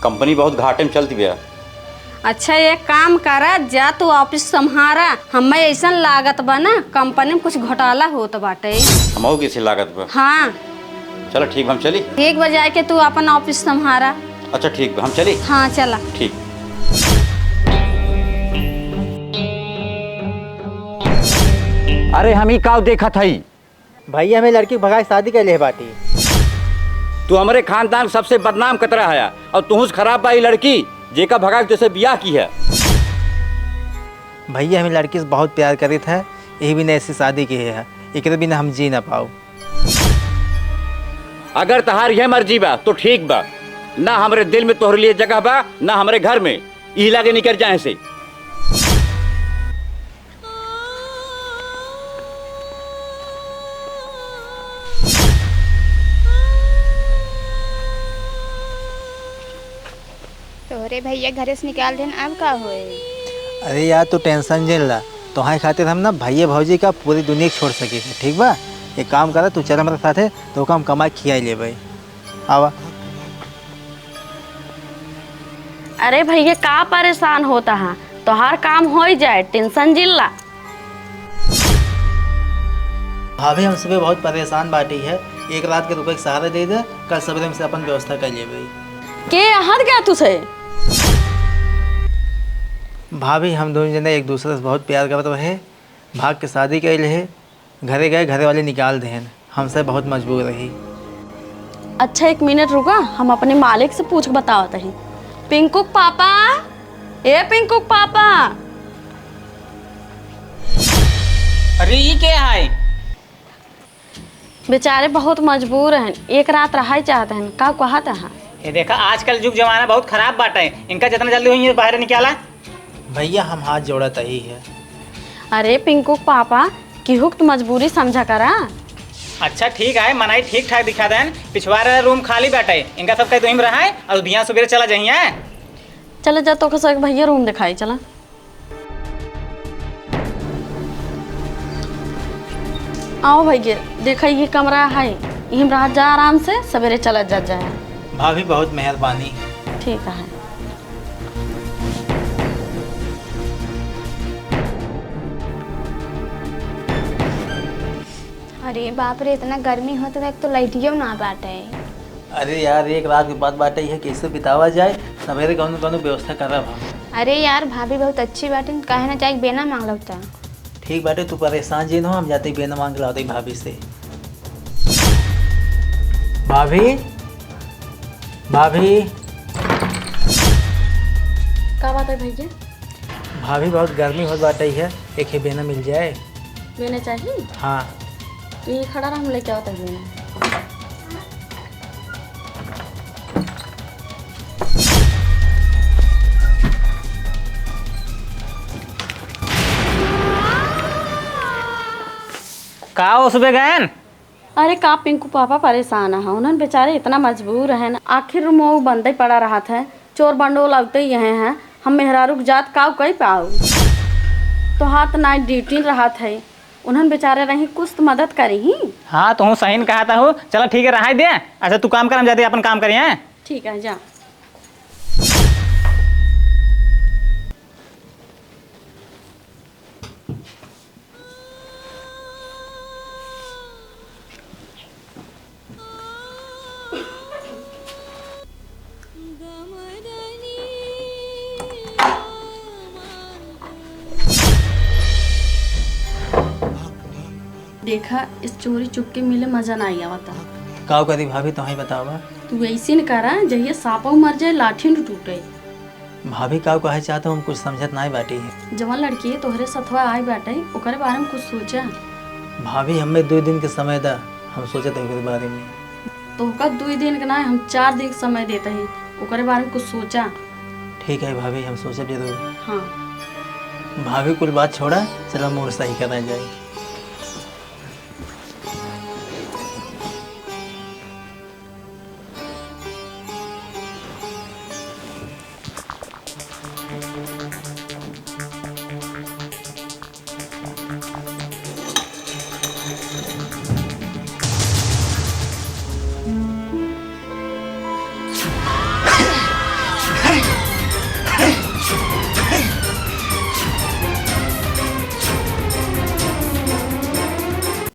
Company बहुत घाटे में चलती भैया। अच्छा एक काम करा, जा तू ऑफिस संभारा। हमें ऐसा लागत बा ना कंपनी में कुछ घोटाला होत बाटे। हमहू किसी लागत बा। हाँ चलो ठीक, हम चली। 1 बजे आके तू अपन ऑफिस संभारा। अच्छा ठीक, हम चली। हाँ चला। ठीक। अरे हम ही काव देखा था भैया हमें लड़की भगाई शादी के लिए बाटी। तू हमारे खानदान सबसे बदनाम कतरा है और तुहस खराब बाई लड़की जेका भगा जैसे बियाह की है। भैया हमें लड़की से बहुत प्यार करी था, यही बिना ऐसी शादी की है, एक बिना हम जी ना पाओ। अगर तहार यह मर्जी बा तो ठीक बा, ना हमारे दिल में तोहरे लिए जगह बा ना हमारे घर में। यही लागे निकल जाए से। तोहरे भैया घरे से निकाल देन, अब का होए? अरे यार तू टेंशन झेल ला, तुम्हारे खातिर हम ना भैया भौजी का पूरी दुनिया छोड़ सके थे। ठीक बा, एक काम करा तू चल हमारे साथ है तो हम कमा खिया ले भाई। आवा। अरे भैया का परेशान होता है, तोहार काम हो जाए, टेंशन जिल्ला। भाभी हम सुबह बहुत परेशान बाटी है, एक रात के रुपए का सहारा दे दे, कल सवेरे से अपन व्यवस्था कर ले भाई। के हद गया तुझे? भाभी हम दोनों जने एक दूसरे से बहुत प्यार करते रहे, भाग के शादी कर ले, घरे गए घरे वाले निकाल दें, हमसे बहुत मजबूर रही। अच्छा 1 मिनट रुका, हम अपने मालिक से पूछ बताओ तही। पिंकू पापा, ए पिंकू पापा। अरे ये क्या है? बेचारे बहुत मजबूर हैं, एक रात रहा चाहते हैं, का कहता है? ये देखा आजकल युग जमाना बहुत खराब बाटा है, इनका जितना जल्दी हुई बाहर निकाला। भैया हम हाथ जोड़ा तही है। अरे पिंकू पापा की हुक मजबूरी समझा करा। अच्छा ठीक है, मनाई ठीक ठाक दिखा दें, पिछवाड़ा रूम खाली बैठा है, इनका सब कहीं में रहा है और बिहान सुबह चला जाइए। चलो जा तो कसो भैया रूम दिखाई चला। आओ भैया देखा ये कमरा है, यहीं रह जा आराम से, सवेरे चला जा जाए। भाभी बहुत मेहरबानी। ठीक है। अरे बाप रे, इतना गर्मी होता है तो लाइटियों ना बाटे। अरे यार एक रात के बाद बाटे है, कैसे बितावा जाए, सवेरे कौन कौन व्यवस्था करब हम। अरे यार भाभी बहुत अच्छी बाटे, काहे ना जाए बेना मांग लगता। ठीक बाटे, तू परेशान जी न हो, हम जाते बेना मांग के लाते भाभी से। भाभी भाभी क्या बात है भैया? भाभी बहुत गर्मी हो बाटे है, एक ही बेना मिल जाए। लेने चाहिए? हाँ तो ये खड़ा रहा, हम लेके आओ तक लेना। का हो सुबह गए? अरे का पिंकू पापा परेशान है, उन्होंने बेचारे इतना मजबूर है ना, आखिर मोह बंद ही पड़ा रहा था, चोर बंडोल लगते ही हैं, हम मेहरारू जात काव कहीं पाओ तो हाथ नाइट ड्यूटी रहा था, उन्होंने बेचारे रही कुछ तो मदद करी ही। हाँ तो हूँ सही कहा था हो, चलो ठीक है रहा दे। अच्छा तू काम कर, हम जाते अपन काम करिए। ठीक है जा। देखा इस चोरी चुपके मिले मजा नहीं आवता। काव करी भाभी तो ही बतावा। तू ऐसे न करा जहिए सांपों मर जाए लाठी न टूटे। भाभी काव कहे चाहते हम कुछ समझत नहीं बाटी है। जवान लड़की है तोहरे सथवा आई बाटे, ओकरे बारे में कुछ सोचा? भाभी हमें 2 दिन के समय दा, हम सोचे थे ओकरे बारे में। तो का 2 दिन का ना, हम 4 दिन का समय देते हैं, ओकरे बारे में कुछ सोचा? ठीक है भाभी हम सोचे जरूर। हाँ भाभी कुल बात छोड़ा, चलो मूड सही करा जाए।